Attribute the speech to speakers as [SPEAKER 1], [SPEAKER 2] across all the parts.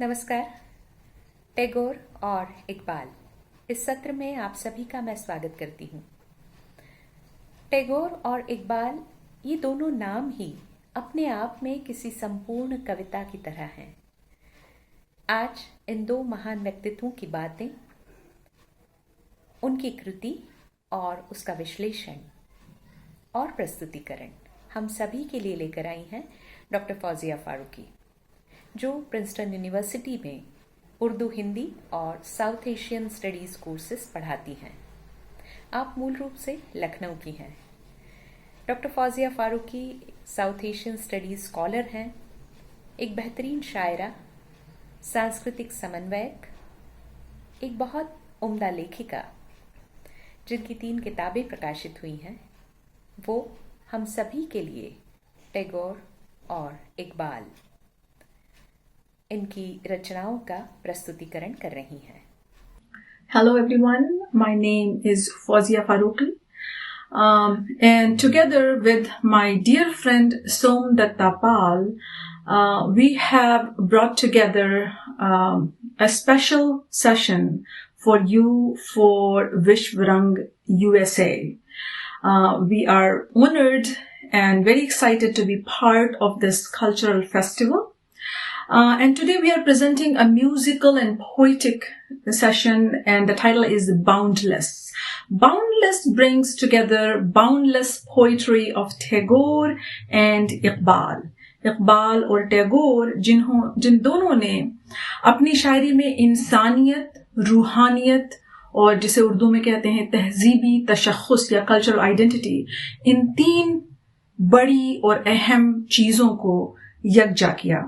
[SPEAKER 1] नमस्कार। टैगोर और इकबाल, इस सत्र में आप सभी का मैं स्वागत करती हूँ। टैगोर और इकबाल, ये दोनों नाम ही अपने आप में किसी संपूर्ण कविता की तरह हैं। आज इन दो महान व्यक्तित्वों की बातें, उनकी कृति और उसका विश्लेषण और प्रस्तुतिकरण हम सभी के लिए लेकर आई हैं डॉक्टर फौजिया फारूकी, जो प्रिंसटन यूनिवर्सिटी में उर्दू, हिंदी और साउथ एशियन स्टडीज़ कोर्सेज पढ़ाती हैं। आप मूल रूप से लखनऊ की हैं। Doctor Fauzia Farooqui South Asian studies scholar हैं, एक बेहतरीन शायरा, सांस्कृतिक समन्वयक, एक बहुत उम्दा लेखिका, जिनकी 3 किताबें प्रकाशित हुई हैं। वो हम सभी के लिए टैगोर और इकबाल, इनकी रचनाओं का प्रस्तुतिकरण कर रही हैं।
[SPEAKER 2] Hello everyone, my name is Fawzia Farooqi, and together with my dear friend Som Dattapal, we have brought together a special session for you for Vishwarang USA. We are honored and very excited to be part of this cultural festival. And today we are presenting a musical and poetic session, and the title is Boundless. Boundless brings together boundless poetry of Tagore and Iqbal. Iqbal और टैगोर जिन दोनों ने अपनी शायरी में इंसानियत, रूहानियत और जिसे उर्दू में कहते हैं तहजीबी तशख़्ख़ुस या कल्चरल आइडेंटिटी, इन 3 बड़ी और अहम चीज़ों को यकजा किया।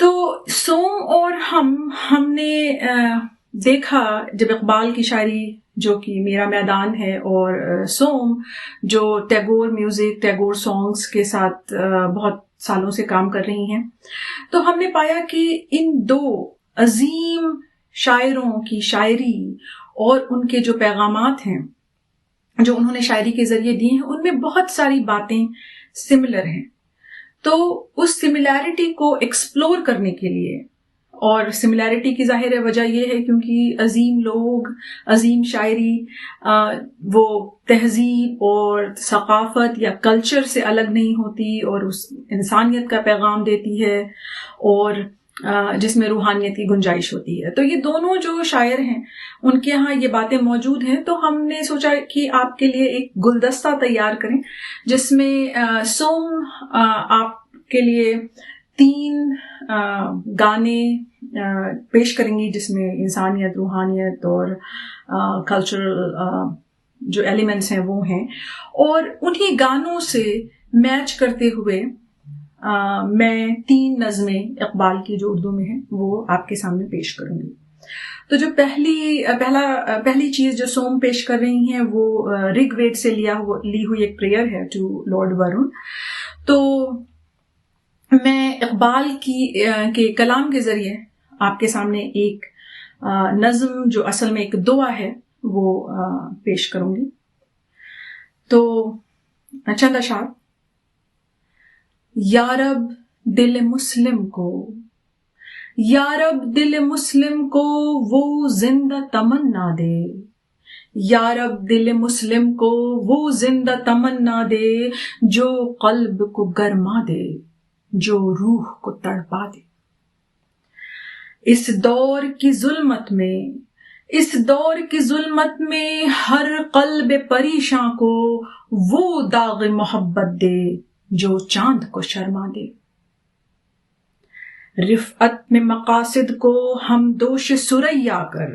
[SPEAKER 2] तो सोम और हमने देखा, जब इकबाल की शायरी जो कि मेरा मैदान है और सोम जो टैगोर म्यूजिक, टैगोर सॉन्ग्स के साथ बहुत सालों से काम कर रही हैं, तो हमने पाया कि इन 2 अजीम शायरों की शायरी और उनके जो पैगामात हैं जो उन्होंने शायरी के जरिए दिए हैं, उनमें बहुत सारी बातें सिमिलर हैं। तो उस सिमिलैरिटी को एक्सप्लोर करने के लिए, और सिमिलैरिटी की जाहिर है वजह यह है क्योंकि अजीम लोग, अजीम शायरी वो तहजीब और सकाफत या कल्चर से अलग नहीं होती और उस इंसानियत का पैगाम देती है और जिसमें रूहानियत की गुंजाइश होती है। तो ये दोनों जो शायर हैं उनके यहाँ ये बातें मौजूद हैं। तो हमने सोचा कि आपके लिए एक गुलदस्ता तैयार करें जिसमें सोम आपके लिए 3 गाने पेश करेंगी जिसमें इंसानियत, रूहानियत और कल्चरल जो एलिमेंट्स हैं वो हैं, और उन्हीं गानों से मैच करते हुए मैं 3 नज़में इकबाल की जो उर्दू में है वो आपके सामने पेश करूंगी। तो जो पहली चीज जो सोम पेश कर रही हैं वो ऋग्वेद से ली हुई एक प्रेयर है टू लॉर्ड वरुण। तो मैं इकबाल के कलाम के जरिए आपके सामने एक नज़्म जो असल में एक दुआ है वो पेश करूंगी। तो चंद अशार। या रब दिल मुस्लिम को, या रब दिल मुस्लिम को वो जिंदा तमन्ना दे, या रब दिल मुस्लिम को वो जिंदा तमन्ना दे जो कल्ब को गरमा दे, जो रूह को तड़पा दे। इस दौर की जुल्मत में, इस दौर की जुल्मत में हर कल्ब परेशां को वो दाग मोहब्बत दे जो चांद को शर्मा दे। रिफ़अत में मकासिद को हम दोष सुरैया कर,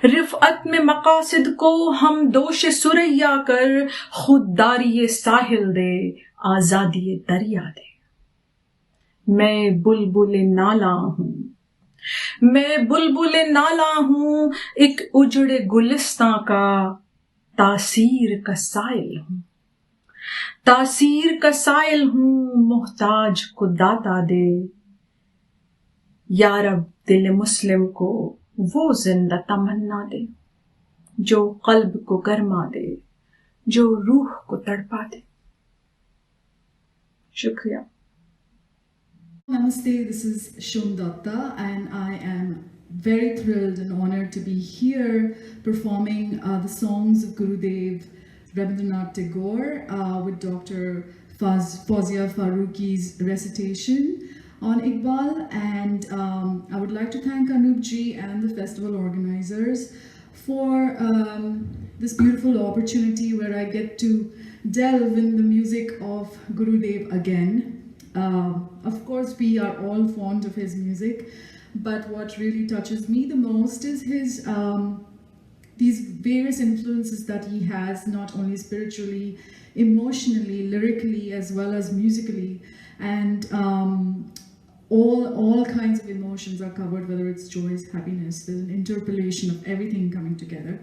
[SPEAKER 2] रिफ़अत में मकासिद को हम दोष सुरैया कर, खुददारी साहिल दे, आजादी दरिया दे। मैं बुलबुल नाला हूँ, मैं बुलबुल नाला हूँ, एक उजड़े गुलिस्तां का तासीर का साइल हूँ, तासीर का साइल हूँ, मोहताज को दाता दे। या रब दिल मुस्लिम को वो जिंदा तमन्ना दे जो कल्ब को गरमा दे, جو روح کو تڑپا دے. شکریہ.
[SPEAKER 3] Namaste, this is Shom Datta, and I am very thrilled and honored to be here performing the songs of Gurudev Rabindranath Tagore with Dr. Fawzia Farooqi's recitation on Iqbal. And I would like to thank Anup ji and the festival organizers for this beautiful opportunity where I get to delve in the music of Gurudev again. Of course, we are all fond of his music, but what really touches me the most is his these various influences that he has, not only spiritually, emotionally, lyrically, as well as musically, and all kinds of emotions are covered, whether it's joy, happiness. There's an interpolation of everything coming together.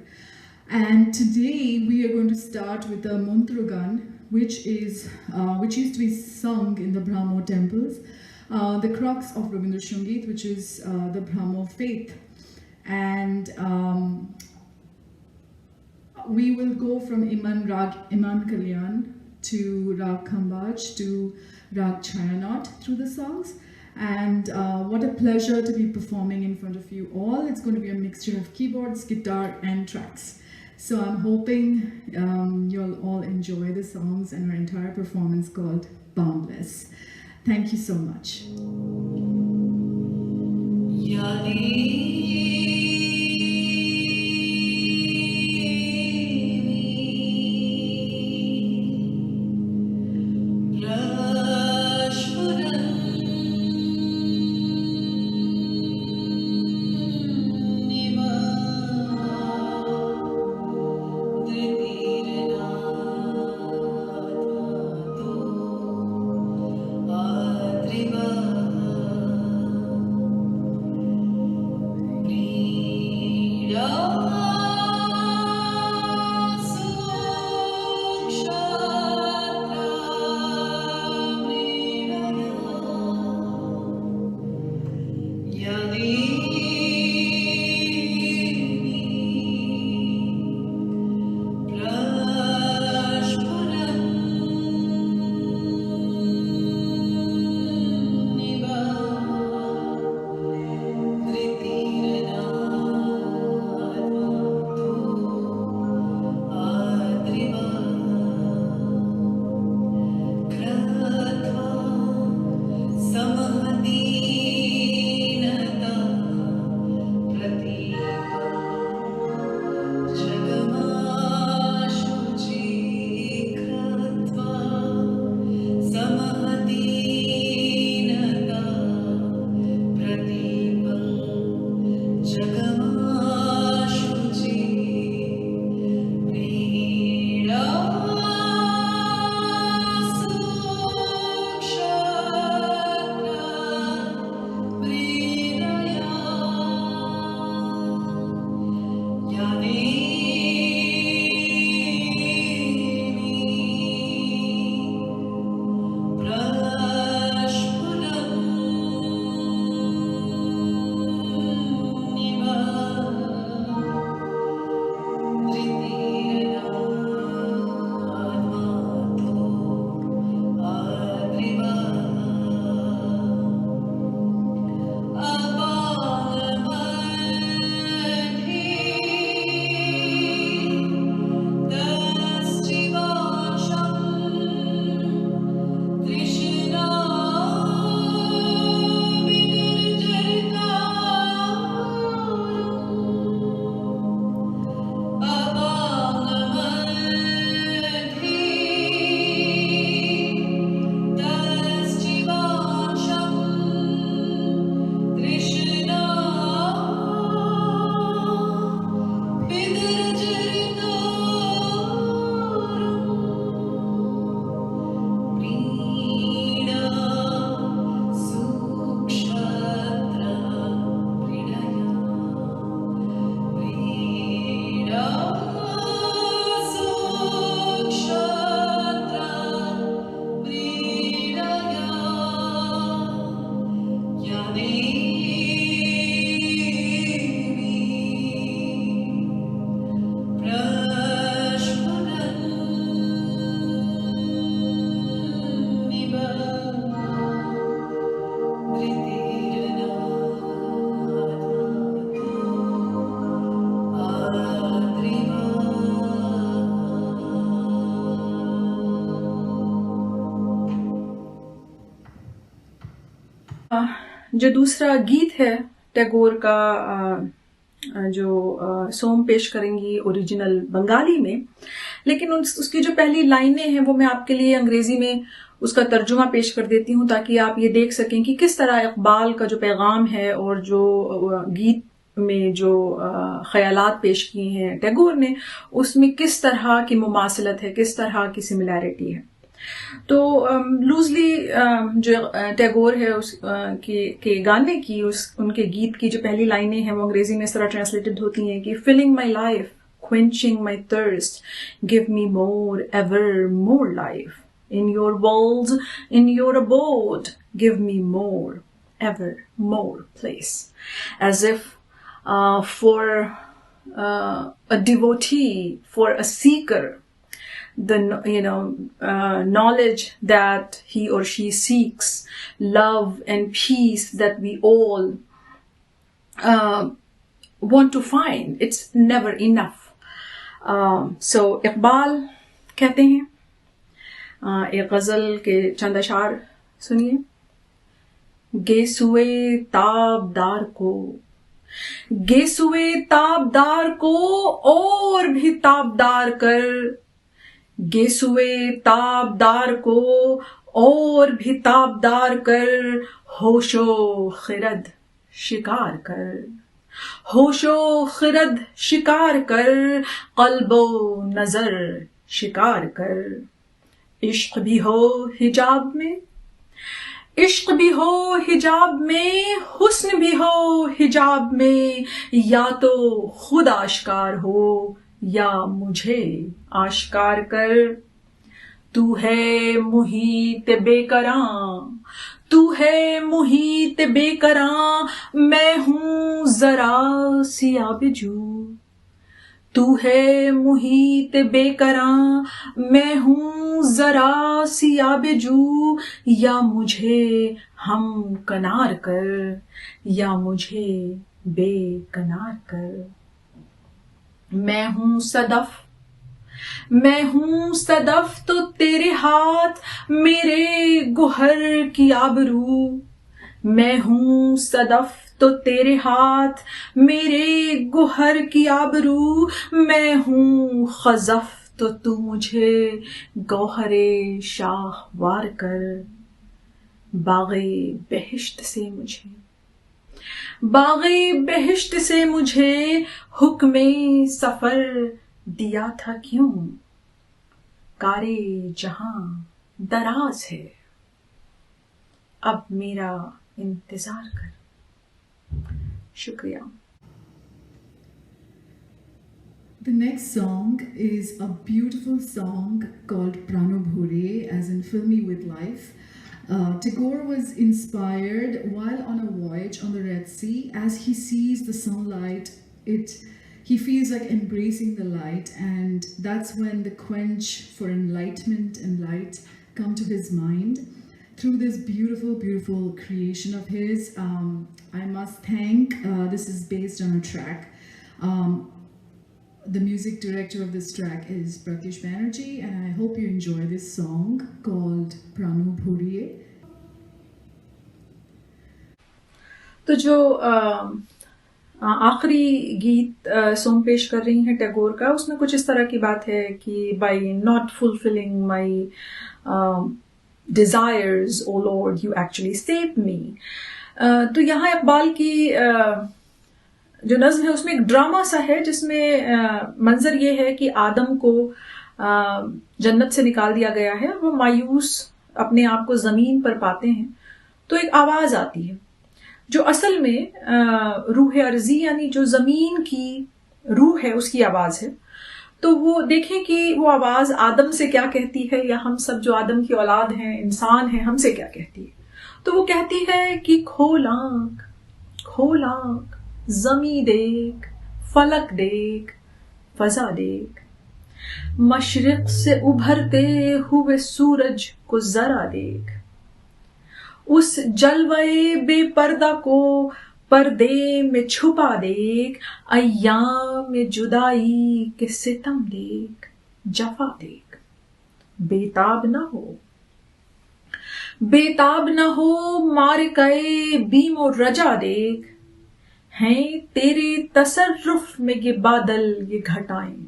[SPEAKER 3] And today we are going to start with the Mantragan, which used to be sung in the Brahmo temples, the crux of Rabindra Sangeet, which is the Brahmo faith. And we will go from Iman Kalyan to Rag Khambaj to Rag Chayanot through the songs. And what a pleasure to be performing in front of you all. It's going to be a mixture of keyboards, guitar, and tracks. So I'm hoping you'll all enjoy the songs and our entire performance called Boundless. Thank you so much.
[SPEAKER 2] جو دوسرا گیت ہے ٹیگور کا جو سوم پیش کریں گی اوریجنل بنگالی میں، لیکن اس کی جو پہلی لائنیں ہیں وہ میں آپ کے لیے انگریزی میں اس کا ترجمہ پیش کر دیتی ہوں تاکہ آپ یہ دیکھ سکیں کہ کس طرح اقبال کا جو پیغام ہے اور جو گیت میں جو خیالات پیش کیے ہیں ٹیگور نے، اس میں کس طرح کی مماثلت ہے، کس طرح کی سملیرٹی ہے. تو لوزلی جو ٹیگور ہے اس کے گانے کی، ان کے گیت کی جو پہلی لائنیں ہیں وہ انگریزی میں اس طرح ٹرانسلیٹڈ ہوتی ہیں کہ filling my life quenching my thirst, give me more, ever more life. In your world, in your abode, give me more, ever more place. As if for a devotee, for a seeker, the knowledge that he or she seeks, love and peace that we all want to find, it's never enough. So Iqbal کہتے ہیں، ایک غزل کے چند اشعار سنیے. گیسوئے تابدار کو، گیسوئے تابدار کو اور بھی تابدار کر، گیسوئے تابدار کو اور بھی تابدار کر، ہوش و خرد شکار کر، ہوش و خرد شکار کر، قلب و نظر شکار کر. عشق بھی ہو حجاب میں، عشق بھی ہو حجاب میں، حسن بھی ہو حجاب میں، یا تو خود آشکار ہو یا مجھے آشکار کر. تو ہے محیط بے کراں، تو ہے محیط بے کراں، میں ہوں ذرا سی آبجو. تو ہے محیط بے کراں، میں ہوں ذرا سی آبجو، یا مجھے ہم کنار کر، یا مجھے بے کنار کر. میں ہوں صدف، میں ہوں صدف تو تیرے ہاتھ میرے گوہر کی آبرو. میں ہوں صدف تو تیرے ہاتھ میرے گوہر کی آبرو. میں ہوں خزف تو مجھے گوہر شاہ وار کر. باغ بہشت سے مجھے، باغ بہشت سے مجھے حکم سفر دیا تھا کیوں. کارے جہاں دراز ہے، اب میرا انتظار کر. شکریہ.
[SPEAKER 3] The next song is a beautiful song called Pranobhure, as in Fill Me With Life. Tagore was inspired while on a voyage on the Red Sea. As he sees the sunlight, he feels like embracing the light, and that's when the quench for enlightenment and light come to his mind. Through this beautiful, beautiful creation of his, I must thank, this is based on a track. The music director of this track is Pratyush Banerjee, and I hope you enjoy this song called Pranobhure.
[SPEAKER 2] تو جو آخری گیت سوم پیش کر رہی ہیں ٹیگور کا، اس میں کچھ اس طرح کی بات ہے کہ by not fulfilling my desires, O Lord, you actually saved me. تو یہاں اقبال کی جو نظم ہے اس میں ایک ڈرامہ سا ہے، جس میں منظر یہ ہے کہ آدم کو جنت سے نکال دیا گیا ہے، وہ مایوس اپنے آپ کو زمین پر پاتے ہیں. تو ایک آواز آتی ہے جو اصل میں روح ارضی، یعنی جو زمین کی روح ہے، اس کی آواز ہے. تو وہ دیکھیں کہ وہ آواز آدم سے کیا کہتی ہے، یا ہم سب جو آدم کی اولاد ہیں، انسان ہیں، ہم سے کیا کہتی ہے. تو وہ کہتی ہے کہ کھول آنکھ، کھول آنکھ، زمیں دیکھ، فلک دیکھ، فضا دیکھ، مشرق سے ابھرتے ہوئے سورج کو ذرا دیکھ، اس جلوے بے پردہ کو پردے میں چھپا دیکھ، ایام جدائی کے ستم دیکھ، جفا دیکھ. بے تاب نہ ہو، बेताब न हो मार कए बीमो रजा देख, हैं तेरे तसर्रुफ में ये बादल ये घटाएं,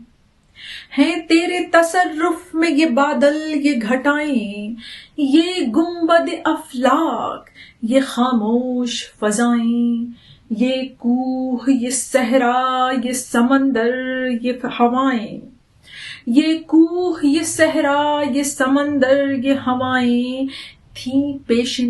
[SPEAKER 2] हैं तेरे तसर्रुफ में ये बादल ये घटाएं, ये गुंबद अफलाक ये खामोश फजाएं, ये कूह ये सहरा ये समंदर ये हवाएं, ये कूह ये सहरा ये समंदर ये हवाएं थी पेश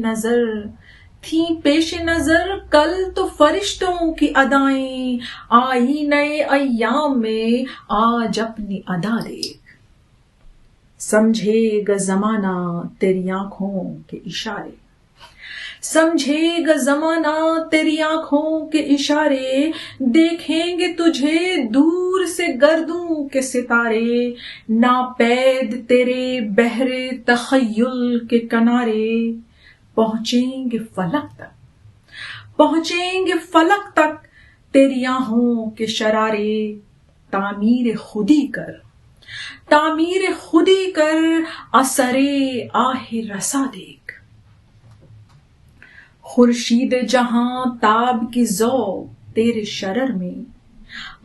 [SPEAKER 2] नजर कल तो फरिश्तों की अदाएं, आई नए अय्याम में आज अपनी अदा देख, समझेगा जमाना तेरी आंखों के इशारे, समझेगा जमाना तेरी आंखों के इशारे, देखेंगे तुझे दूर से गर्दों के सितारे, नापैद तेरे बहरे तखय्युल के किनारे, पहुंचेंगे फलक तक तेरी आहों के शरारे, तामीर खुदी कर असरे आहे रसा देख, खुर्शीद जहां ताब की ज़ौक़ तेरे शरर में,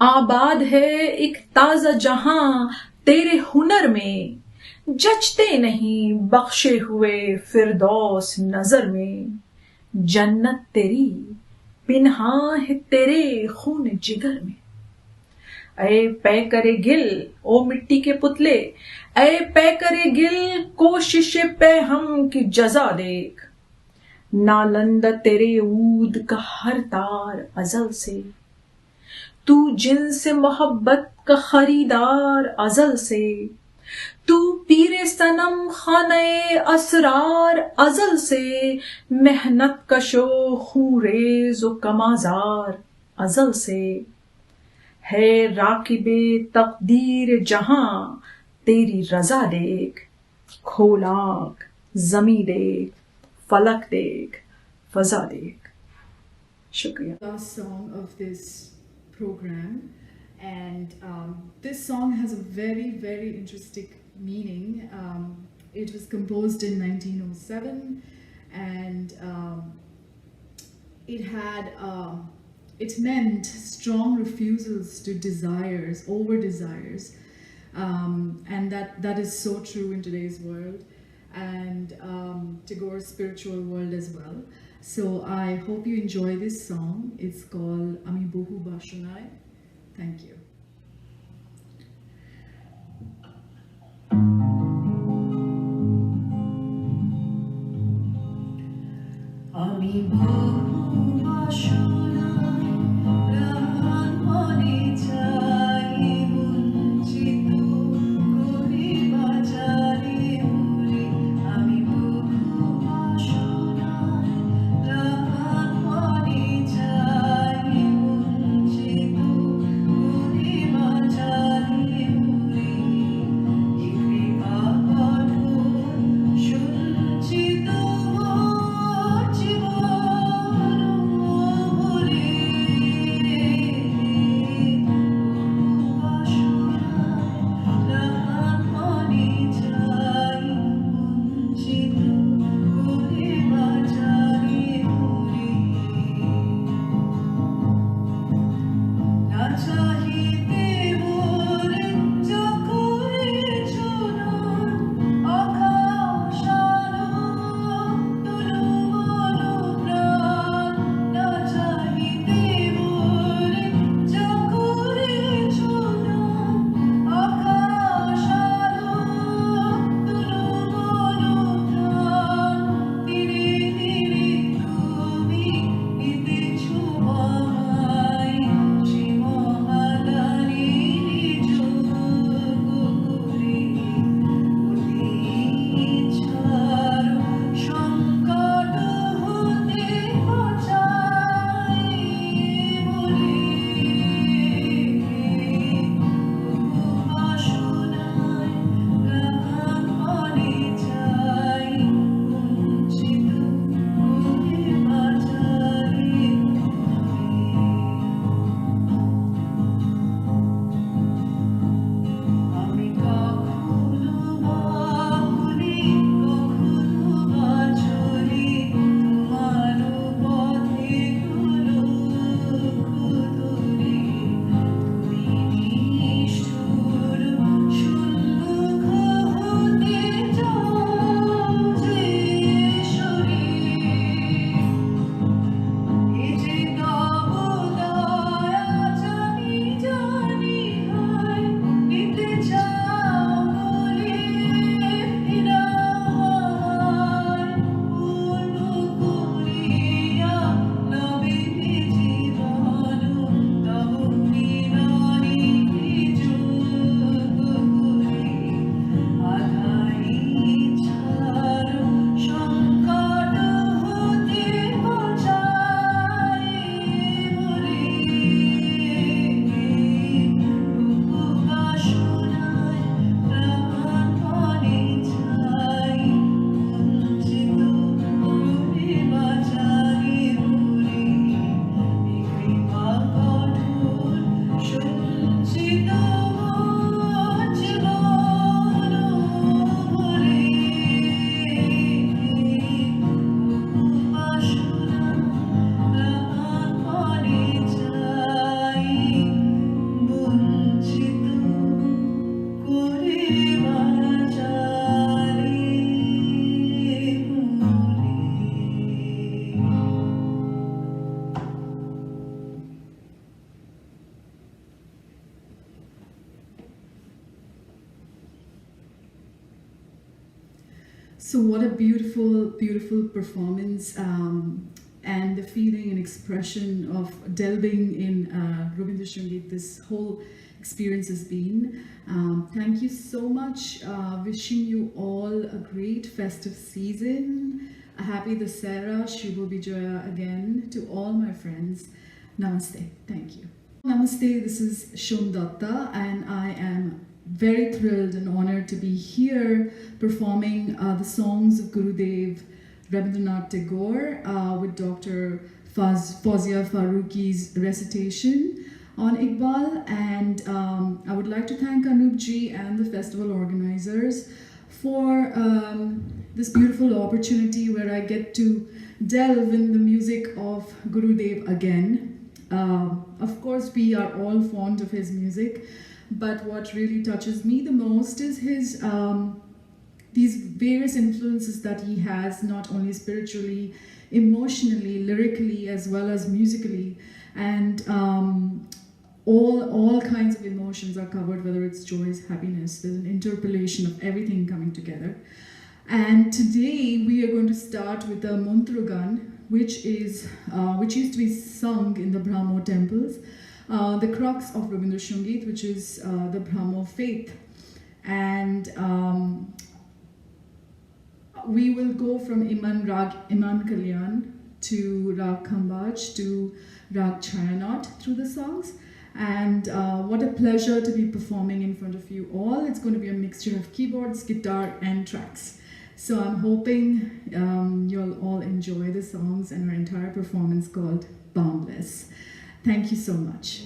[SPEAKER 2] आबाद है एक ताज़ा जहां तेरे हुनर में, जचते नहीं बख्शे हुए फिरदौस नजर में, जन्नत तेरी पिन्हा है तेरे खून जिगर में, ऐ पै करे गिल ओ मिट्टी के पुतले, ऐ पै करे गिल कोशिश पे हम की जजा देख, नालंद तेरे ऊद का हर तार अजल से, तू जिनसे मोहब्बत का खरीदार अजल से, तू पीरे सनम खाने असरार अजल से, मेहनत कशो खूरेज व कमाजार अजल से, है राकिबे तकदीर जहां तेरी रजा देख, खोल आँख ज़मीं देख, फलक देख, फजा देख. शुक्रिया.
[SPEAKER 3] Last song of this program, and this song has a very, very interesting meaning. It was composed in 1907, and it meant strong refusals to desires, over desires, and that is so true in today's world, and Tagore's spiritual world as well. So I hope you enjoy this song. It's called Ami Bohu Bashunai. Thank you.
[SPEAKER 4] Ami Bohu Bashunai, Rahan Mani Chai Munchitu Kuri Bachari Muri. Ami Bohu Bashunai, Rahan Mani Chai Munchitu Kuri Bachari Muri. Ikri Bhagavatu Shunchitu Chivo
[SPEAKER 3] So what a beautiful, beautiful performance, and the feeling and expression of delving in Rabindra Sangeet this whole experience has been. Thank you so much. Wishing you all a great festive season. A happy Dasara, Shubho Bijoya again to all my friends. Namaste. Thank you. Namaste, this is Shom Datta, and I am very thrilled and honored to be here performing the songs of Gurudev Rabindranath Tagore with Dr. Fawzia Farooqi's recitation on Iqbal. And I would like to thank Anup ji and the festival organizers for this beautiful opportunity where I get to delve in the music of Gurudev again. Of course, we are all fond of his music, but what really touches me the most is his these various influences that he has, not only spiritually, emotionally, lyrically, as well as musically, and all kinds of emotions are covered, whether it's joy, happiness. There's an interpolation of everything coming together. And today we are going to start with the Mantragan, which used to be sung in the Brahmo temples, the crux of Rabindra Sangeet, which is the Brahmo faith. And we will go from Iman Kalyan to Rag Khambaj to Rag Chayanot through the songs. And what a pleasure to be performing in front of you all. It's going to be a mixture of keyboards, guitar, and tracks. So I'm hoping you'll all enjoy the songs and our entire performance called Boundless. Thank you so much.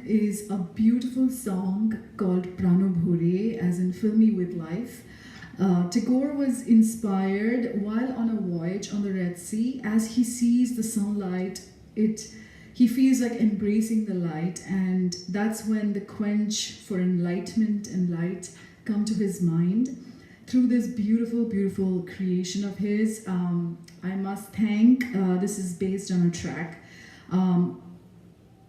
[SPEAKER 3] is a beautiful song called Pranobhure, as in fill me with life. Tagore was inspired while on a voyage on the Red Sea. As he sees the sunlight, he feels like embracing the light, and that's when the quench for enlightenment and light come to his mind. Through this beautiful, beautiful creation of his, I must thank, this is based on a track.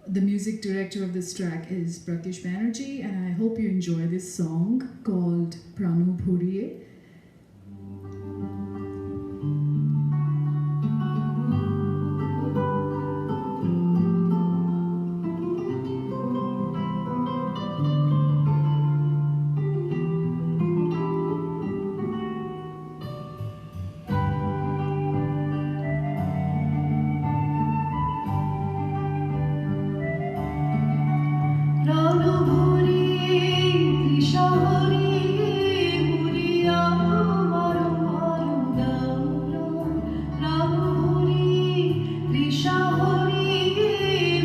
[SPEAKER 3] The music director of this track is Prakash Banerjee, and I hope you enjoy this song called Pranobhure.
[SPEAKER 4] প্রাণভরে তৃষাভরে Muria আমার ভালো দাও প্রাণ প্রাণভরে তৃষাভরে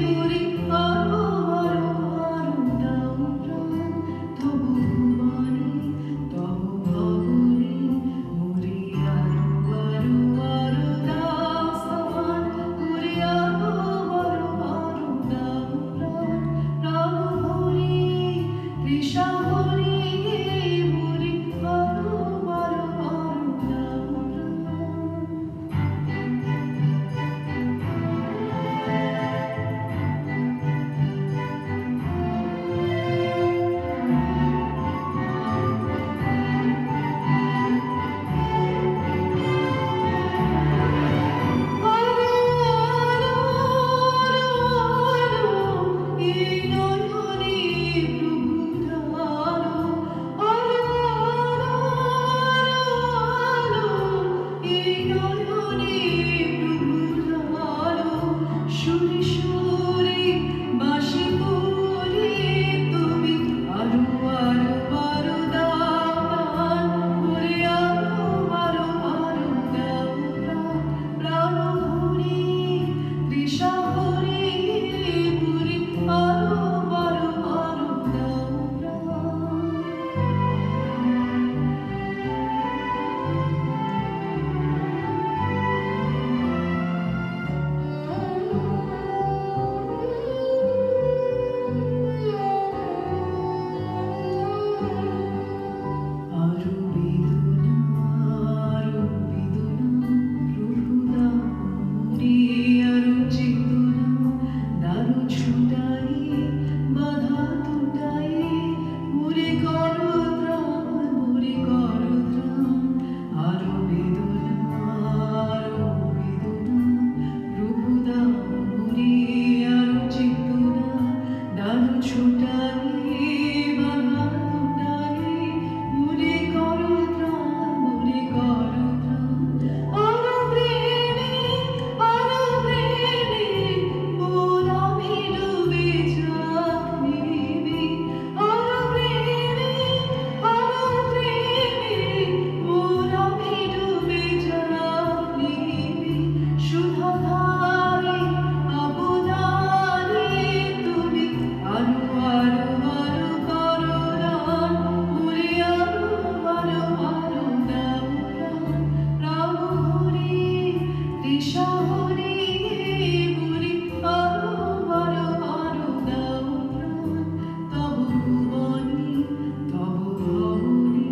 [SPEAKER 4] মুরি আরো আরো আরো দাও প্রাণ তবু ভুবনে তবু ভবনে মুরি আরো আরো আরো দাও স্থান মুরি আরো আরো আরো দাও প্রাণ প্রাণভরে তৃষাভরে মুরি আরো আরো আরো দাও প্রাণ আরো বেদনা আরো বেদনা প্রভুদা মুরি আরো চেতনা দারু ছুটাই বাধা টুটাই মুরি করো ত্রাণ মুরি করো ত্রাণ আরো বেদনা আরো বেদনা প্রভুদা মুরি আরো চেতনা দারু ছুটাই বাধা টুটাই মুরি করো ত্রাণ মুরি করো ত্রাণ আরো প্রেমে মোর আমি ডুবে যাইবি আরো প্রেমে মোর আমি ডুবে যাইবি সুধাধারে আবুদারে তুমি আরো আরো আরো করো দান মুরি আরো আরো আরো দাও প্রাণ প্রাণভরে তৃষাভরে মুরি আরো আরো আরো দাও প্রাণ তবু ভুবনে তবু ভবনে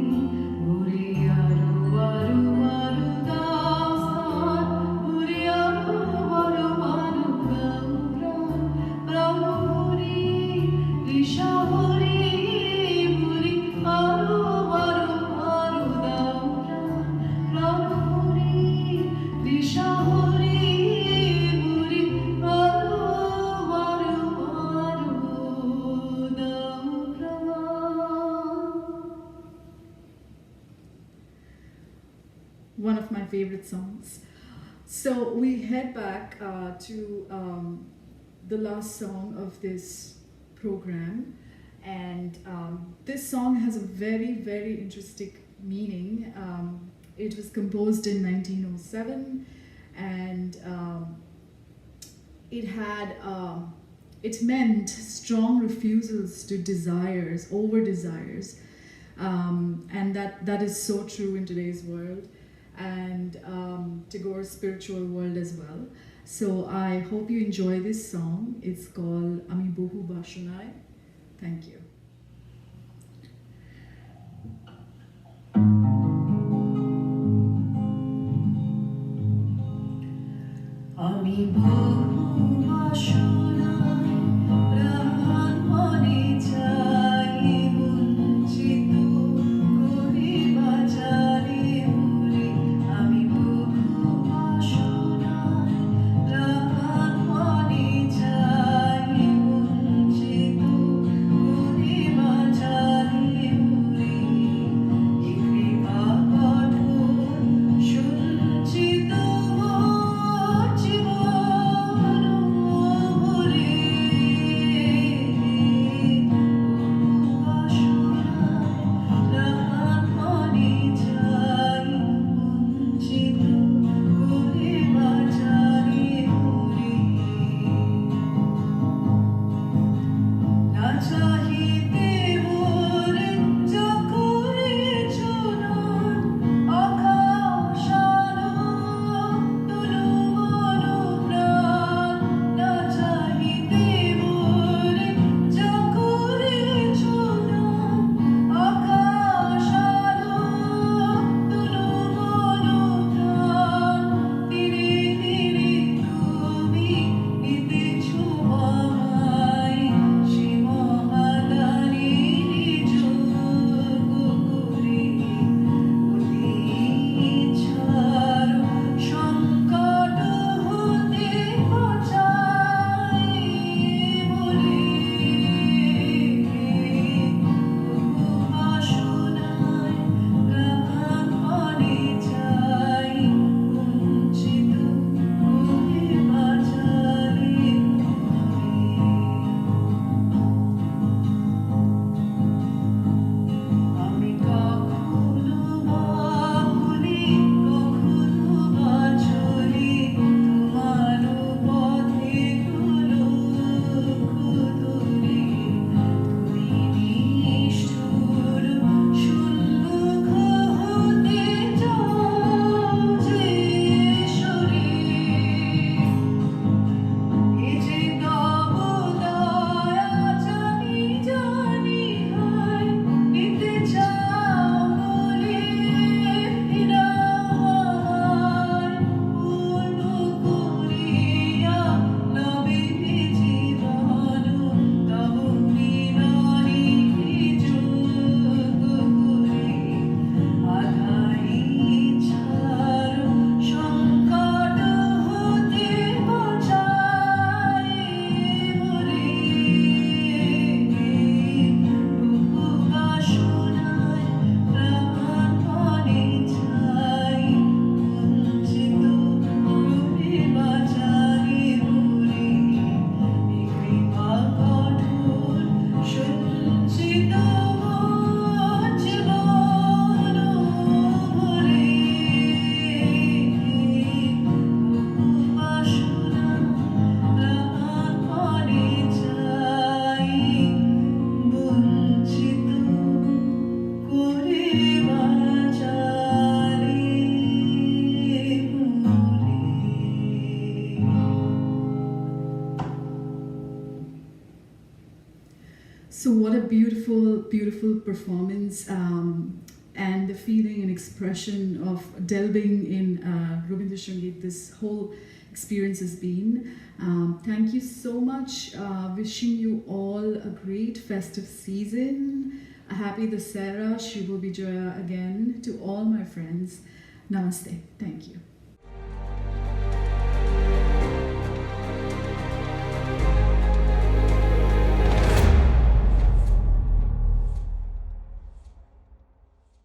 [SPEAKER 4] মুরি আরো আরো আরো দাও স্থান মুরি আরো আরো আরো দাও প্রাণ প্রাণভরে তৃষাভরে মুরি আরো আরো আরো দাও প্রাণ প্রাণভরে তৃষাভরে মুরি আরো আরো আরো দাও প্রাণ
[SPEAKER 3] One of my favorite songs. So we head back to the last song of this program, and this song has a very, very interesting meaning. It was composed in 1907, and it meant strong refusals to desires, over desires. And that is so true in today's world, and Tagore's spiritual world as well. So I hope you enjoy this song. It's called Ami Bohu Bashonai. Thank you.
[SPEAKER 4] আমি বহু বাসনায় প্রাণ মনে চাই বঞ্চিত করি বাজারে উড়ে আমি বহু বাসনায় প্রাণ মনে চাই বঞ্চিত করি বাজারে উড়ে কৃপা কঠোর সঞ্চিত চাহিতে মোরে যকরে চুনন আকাশালো তুলু মনো প্রাণ না চাহিতে মোরে যকরে চুনন আকাশালো তুলু মনো প্রাণ ধীরে ধীরে তুমি নিতেছো আমায় আমি কখনো বাহুলি কখনো বাছলি তোমার পথে গুলো খুদরে তুমি নিষ্ঠুর সুন্মুখ হতে যাও যে সরে এ যে তব দয়া জানি জানি হয় নিতে চাও বলে হৃদয় পূর্ণ করিয়া নবে জীবন তব মিলনে যোগ করে আধারি ছাড় সংকট হতে বাঁচাই মোরে বহু বাসনায় প্রাণ মনে চাই বঞ্চিত করে বাজারে মোরে কৃপা কঠোর সঞ্চিত জীবন ভরে বহু বাসনা প্রাণ মনে চাই বঞ্চিত করে বাজারে মোরে।
[SPEAKER 3] So what a beautiful, beautiful performance, and the feeling and expression of delving in Rabindra Sangeet this whole experience has been. Thank you so much. Wishing you all a great festive season. A happy Dasera, Shubho Bijoya again to all my friends. Namaste. Thank you.